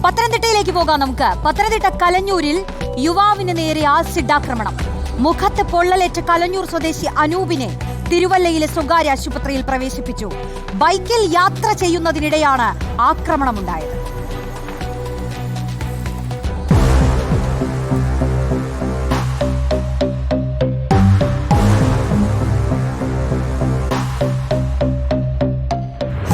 പത്തനംതിട്ടയിലേക്ക് പോകാം നമുക്ക്. പത്തനംതിട്ട കലഞ്ഞൂരിൽ യുവാവിന് നേരെ ആസിഡ് ആക്രമണം. മുഖത്ത് പൊള്ളലേറ്റ കലഞ്ഞൂർ സ്വദേശി അനൂപിനെ തിരുവല്ലയിലെ സ്വകാര്യ ആശുപത്രിയിൽ പ്രവേശിപ്പിച്ചു. ബൈക്കിൽ യാത്ര ചെയ്യുന്നതിനിടെയാണ് ആക്രമണമുണ്ടായത്.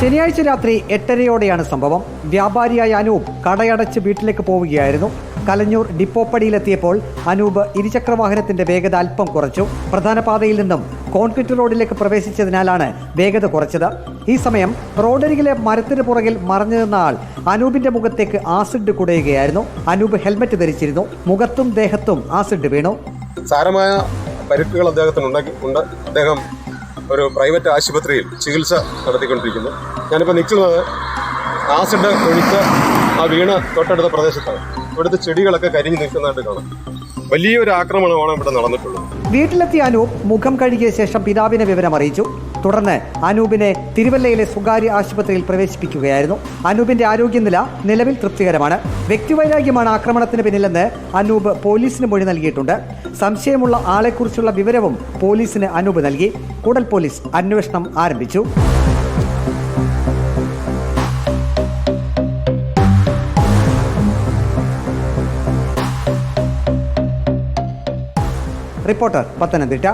ശനിയാഴ്ച രാത്രി 8:30യോടെയാണ് സംഭവം. വ്യാപാരിയായ അനൂപ് കടയടച്ച് വീട്ടിലേക്ക് പോവുകയായിരുന്നു. കലഞ്ഞൂർ ഡിപ്പോപ്പടിയിലെത്തിയപ്പോൾ അനൂപ് ഇരുചക്രവാഹനത്തിന്റെ വേഗത അല്പം കുറച്ചു. പ്രധാന പാതയിൽ നിന്നും കോൺക്രീറ്റ് റോഡിലേക്ക് പ്രവേശിച്ചതിനാലാണ് വേഗത കുറച്ചത്. ഈ സമയം റോഡരികിലെ മരത്തിന് പുറകിൽ മറഞ്ഞു നിന്ന ആൾ അനൂപിന്റെ മുഖത്തേക്ക് ആസിഡ് കുടയുകയായിരുന്നു. അനൂപ് ഹെൽമറ്റ് ധരിച്ചിരുന്നു. മുഖത്തും ദേഹത്തും ആസിഡ് വീണു. സാരമായ പരിക്കുകൾ അദ്ദേഹത്തിനുണ്ട്. അദ്ദേഹം ഒരു പ്രൈവറ്റ് ആശുപത്രിയിൽ ചികിത്സ നടത്തിക്കൊണ്ടിരിക്കുന്നു. ഞാനിപ്പോൾ നിൽക്കുന്നത് ആസിഡ് ഒഴിച്ച ആ വീണ് തൊട്ടടുത്ത പ്രദേശത്താണ്. ഇവിടുത്തെ ചെടികളൊക്കെ കരിഞ്ഞു നിൽക്കുന്നതായിട്ട് കാണാം. വലിയൊരു ആക്രമണമാണ് ഇവിടെ നടന്നിട്ടുള്ളത്. വീട്ടിലെത്തിയ അനൂപ് മുഖം കഴുകിയ ശേഷം പിതാവിനെ വിവരം അറിയിച്ചു. തുടർന്ന് അനൂപിനെ തിരുവല്ലയിലെ സ്വകാര്യ ആശുപത്രിയിൽ പ്രവേശിപ്പിക്കുകയായിരുന്നു. അനൂപിന്റെ ആരോഗ്യനില നിലവിൽ തൃപ്തികരമാണ്. വ്യക്തിവൈരാഗ്യമാണ് ആക്രമണത്തിന് പിന്നിലെന്ന് അനൂപ് പോലീസിന് മൊഴി നൽകിയിട്ടുണ്ട്. സംശയമുള്ള ആളെക്കുറിച്ചുള്ള വിവരവും പോലീസിന് അനൂപ് നൽകി. കൂടൽ പോലീസ് അന്വേഷണം ആരംഭിച്ചു. റിപ്പോർട്ടർ പത്തനംതിട്ട.